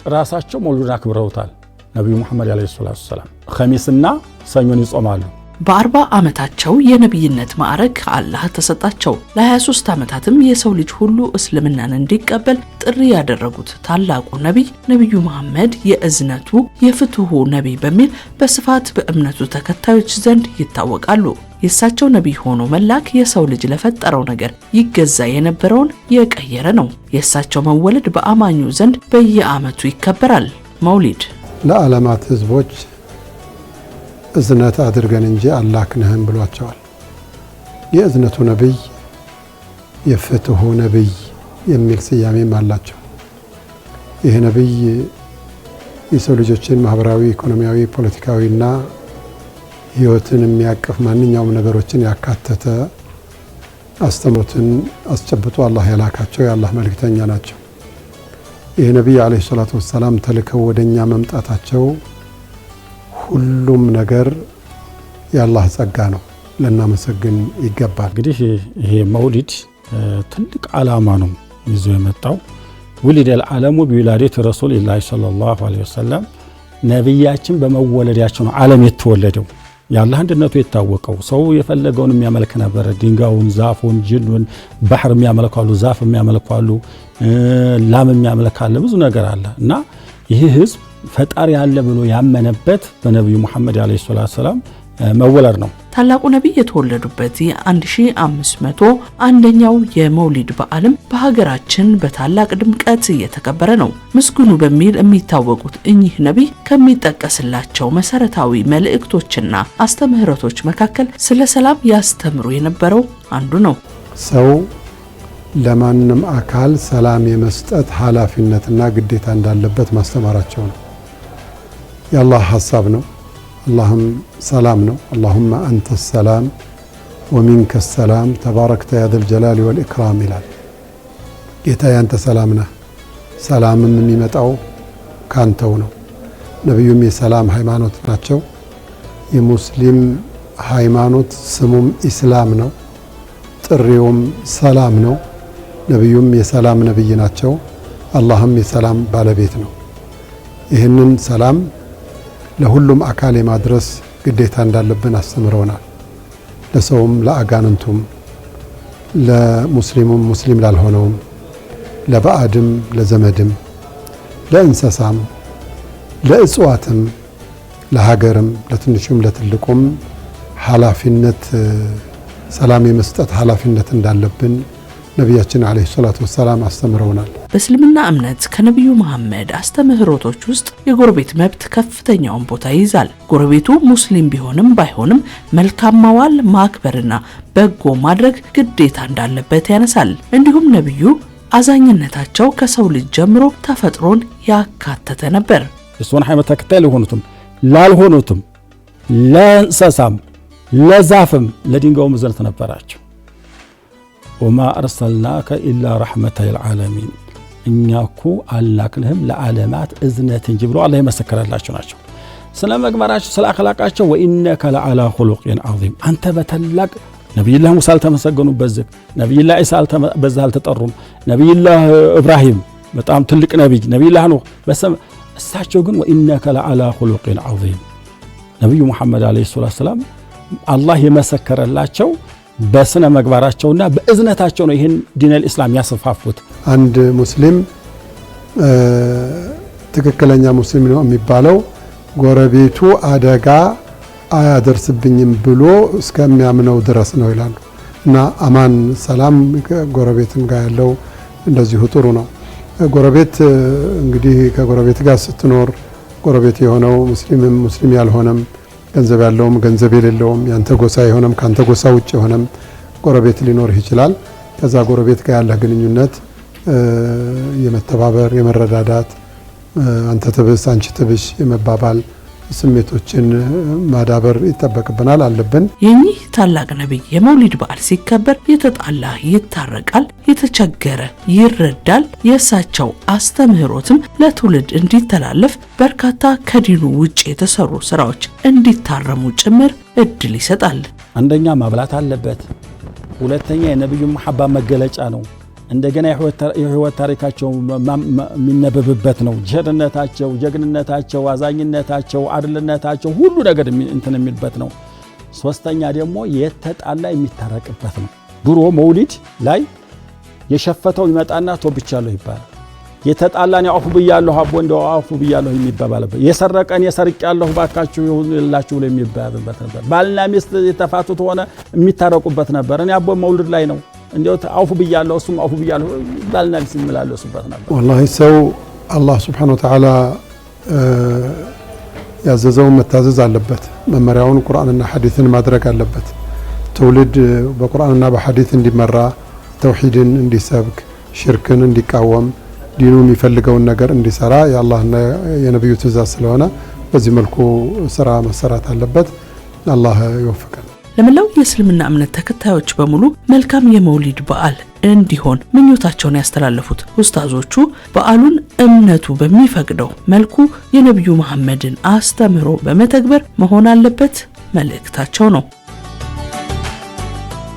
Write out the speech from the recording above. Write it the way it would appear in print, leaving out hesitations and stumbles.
ራሳቸው መውሊድን አክብረውታል። ነብዩ መሐመድ አለይሂ ሰላም ኸሚስና ሰኞን ይጾማሉ። በ40 ዓመታቸው የነብይነት ማዕረግ አላህ ተሰጣቸው። ለ23 ዓመታትም የሰው ልጅ ሁሉ እስልምናን እንዲቀበል ጥሪ ያደረጉት ታላቁ ነብዩ መሐመድ የእዝነቱ የፍትሁ ነብይ በሚል በስፋት በእምነቱ ተከታዮች ዘንድ ይታወቃሉ። የእሳቸው ነብይ ሆኖ መላክ የሰው ልጅ ለፈጠረው ነገር ይገዛ የነበረውን የቀየረ ነው። የእሳቸው መወለድ በአማኙ ዘንድ በየዓመቱ ይከበራል። መውሊድ ለዓለማት ህዝቦች እዝነት አድርገን እንጂ አላክነህም ብሏቸዋል። የእዝነቱ ነብይ የፍትሁ ነብይ የሚል ስያሜም አላቸው። ይህ ነብይ የሰው ልጆችን ማህበራዊ፣ ኢኮኖሚያዊ፣ ፖለቲካዊና ህይወትን የሚያቅፍ ማንኛውም ነገሮችን ያካተተ አስተምሮትን አስጨብጦ አላህ ያላካቸው የአላህ መልእክተኛ ናቸው። ይህ ነብይ አለይሂ ሰላቱ ወሰላም ተልከው ወደኛ መምጣታቸው ሁሉም ነገር የአላህ ጸጋ ነው፣ ለናመሰግን ይገባል። እንግዲህ ይሄ መውሊድ ትልቅ ዓላማ ነው ይዞ የመጣው። ወሊደ العالم بولادة رسول الله صلى الله عليه وسلم ነብያችን በመወለዳቸው ነው ዓለም የተወለደው። ያላህ አንድነቱ የታወቀው ሰው የፈለገውን የሚያመልክ ነበር። ድንጋዩን፣ ዛፉን፣ ጅኑን፣ ባህር የሚያመልካሉ፣ ዛፍ የሚያመልካሉ፣ ላም የሚያመልካሉ፣ ብዙ ነገር አለ እና ይህ ህዝብ ፈጣሪ ያለ ብሎ ያመነበት በነብዩ መሐመድ አለይሂ ሰላም መወለድ ነው። ታላቁ ነብይ የተወለዱበት የ1501ኛው የመውሊድ በዓልም በሀገራችን በታላቅ ድምቀት እየተከበረ ነው። ምስጉኑ በሚል የሚታወቁት እኚህ ነብይ ከሚጠቀስላቸው መሰረታዊ መልእክቶችና አስተምህሮቶች መካከል ስለ ሰላም ያስተምሩ የነበረው አንዱ ነው። ሰው ለማንም አካል ሰላም የመስጠት ኃላፊነትና ግዴታ እንዳለበት ማስተማራቸው ነው። የአላህ ሐሳብ ነው። اللهم سلام نو اللهم أنت السلام ومنك السلام تباركت يا ذا الجلال والإكرام إلال يتا أنت سلامنا سلام من يمتعو كانتو نو نبيوم يسلام هيمانوت ناتشو يمسلم هيمانوت سموم إسلام نو تريوم سلام نو نبيوم يسلام نبي ناتشو اللهم يسلام بالبيت نو ይህንን ሰላም ለሁሉም አካል የማድረስ ግዴታ እንዳለብን አስተምረውናል። ለሰውም፣ ለአጋንንቱም፣ ለሙስሊሙም፣ ሙስሊም ላልሆነውም፣ ለባዕድም፣ ለዘመድም፣ ለእንስሳም፣ ለእጽዋትም፣ ለሀገርም፣ ለትንሹም ለትልቁም ኃላፊነት ሰላም የመስጠት ኃላፊነት እንዳለብን ነብያችን አለይሂ ሰላቱ ወሰላም አስተምረውናል። በእስልምና እምነት ከነብዩ መሐመድ አስተምህሮቶች ውስጥ የጎረቤት መብት ከፍተኛውን ቦታ ይይዛል። ጎረቤቱ ሙስሊም ቢሆንም ባይሆንም መልካም ማዋል፣ ማክበርና በጎ ማድረግ ግዴታ እንዳለበት ያነሳል። እንዲሁም ነብዩ አዛኝነታቸው ከሰው ልጅ ጀምሮ ተፈጥሮን ያካተተ ነበር። እሱን ሃይማኖት ተከታይ ለሆኑትም ላልሆኑትም ለእንስሳም ለዛፍም ለድንጋዩም እዝነት ነበራቸው። ወማ አርሰልናከ ኢላ ረሕመተን ሊልዓለሚን እኛኩ አላክንህም ለዓለማት እዝነት እንጂ ብሎ አላህ የመሰከረላቸው ናቸው። ስለ ምግባራቸው፣ ስለ አኽላቃቸው ወኢነከ ለዓላ ኹሉቂን ዐዚም አንተ በተላቅ ነብዩላህ ሙሳ አልተመሰገኑበት ዝቅ፣ ነብዩላህ ኢሳ በዛህ አልተጠሩም፣ ነብዩላህ ኢብራሂም በጣም ትልቅ ነብይ፣ ነብዩላህ ኑህ እሳቸው ግን ወኢነከ ለዓላ ኹሉቂን ዐዚም ነብዩ መሐመድ አለይሂ ሰላም አላህ የመሰከረላቸው በስነ ምግባራቸውና በእዝነታቸው ነው ይሄን ዲነል ኢስላም ያስፋፉት። አንድ ሙስሊም ትክክለኛ ሙስሊም ነው የሚባለው ጎረቤቱ አደጋ አያደርስብኝም ብሎ እስከሚያምነው ድረስ ነው ይላሉ። እና አማን ሰላም ጎረቤትም ጋር ያለው እንደዚሁ ጥሩ ነው። ጎረቤት እንግዲህ ከጎረቤት ጋር ስትኖር ጎረቤት የሆነው ሙስሊምም ሙስሊም ያልሆነም ገንዘብ ያለውም ገንዘብ የሌለውም ያንተ ጎሳ የሆነም ካንተ ጎሳ ውጭ የሆነም ጎረቤት ሊኖር ይችላል። ከዛ ጎረቤት ጋር ያለ ግንኙነት የመተባበር የመረዳዳት አንተ ትብስ አንቺ ትብሽ የመባባል ስሜቶችን ማዳበር ይተበቅብናል አለብን። የኚህ ታላቅ ነብይ የመውሊድ በዓል ሲከበር የተጣላ ይታረቃል፣ የተቸገረ ይረዳል። የእሳቸው አስተምህሮትም ለትውልድ እንዲተላለፍ በርካታ ከዲኑ ውጭ የተሰሩ ስራዎች እንዲታረሙ ጭምር እድል ይሰጣል። አንደኛ ማብላት አለበት፣ ሁለተኛ የነብዩ መሐባ መገለጫ ነው። እንደገና የህይወት ታሪካቸው የሚነበብበት ነው። ጀርነታቸው፣ ጀግንነታቸው፣ አዛኝነታቸው፣ አድልነታቸው ሁሉ ነገር እንትን የሚልበት ነው። ሶስተኛ ደግሞ የተጣላ የሚታረቅበት ነው። ድሮ መውሊድ ላይ የሸፈተው ይመጣና ተወብቻለሁ ይባላል። የተጣላን ያውፉ ብያለሁ አቦ እንደው አውፉ ብያለሁ የሚባባልበት፣ የሰረቀን የሰርቄያለሁ ባካችሁ ይሁንላችሁ ብሎ የሚባባልበት ነበር። ባልና ሚስት የተፋቱት ሆነ የሚታረቁበት ነበር። እኔ አቦ መውሊድ ላይ ነው እንደው አውፉ ብያለሁ እሱም አውፉ ብያለሁ ባልና ሚስት የሚመላለሱበት ነበር። ወላሂ ሰው አላህ ሱብሓነሁ ወተዓላ ያዘዘውን መታዘዝ አለበት። መመሪያውን ቁርአንና ሐዲስን ማድረግ አለበት። ትውልድ በቁርአንና በሐዲስ እንዲመራ፣ ተውሂድን እንዲሰብክ፣ ሽርክን እንዲቃወም፣ ዲኑ የሚፈልገውን ነገር እንዲሰራ የአላህና የነብዩ ትእዛዝ ስለሆነ በዚህ መልኩ ስራ መሰራት አለበት። አላህ ይወፍቀን። ለመላው የእስልምና እምነት ተከታዮች በሙሉ መልካም የመውሊድ በዓል እንዲሆን ምኞታቸውን ያስተላለፉት ኡስታዞቹ በዓሉን እምነቱ በሚፈቅደው መልኩ የነብዩ መሐመድን አስተምህሮ በመተግበር መሆን አለበት መልእክታቸው ነው።